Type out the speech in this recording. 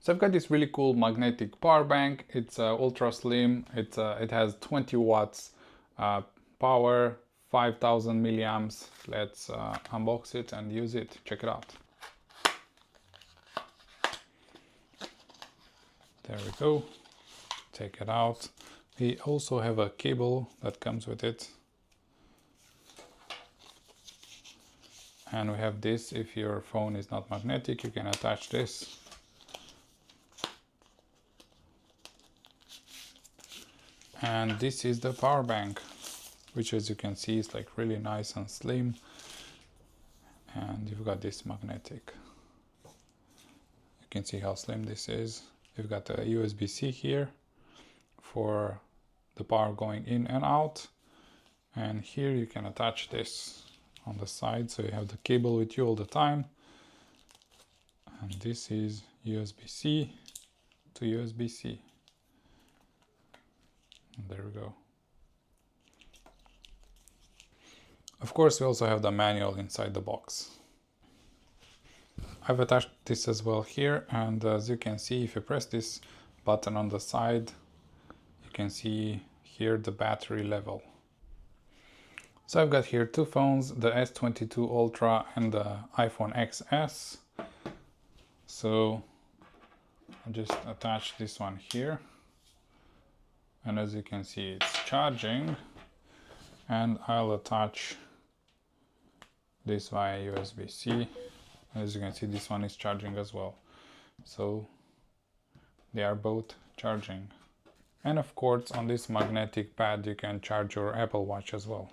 So I've got this really cool magnetic power bank. It's ultra slim. It has 20 watts power, 5000 milliamps. Let's unbox it and use it. Check it out. There we go. Take it out. We also have a cable that comes with it. And we have this. If your phone is not magnetic, you can attach this. And this is the power bank, which, as you can see, is like really nice and slim. And you've got this magnetic. You can see how slim this is. You've got a USB-C here for the power going in and out. And here you can attach this on the side, so you have the cable with you all the time. And this is USB-C to USB-C. And there we go. Of course, we also have the manual inside the box. I've attached this as well here, and as you can see, if you press this button on the side, you can see here the battery level. So I've got here two phones, the S22 Ultra and the iPhone XS. So I'll just attach this one here. And as you can see, it's charging. And I'll attach this via USB-C. As you can see, this one is charging as well. So they are both charging. And of course, on this magnetic pad, you can charge your Apple Watch as well.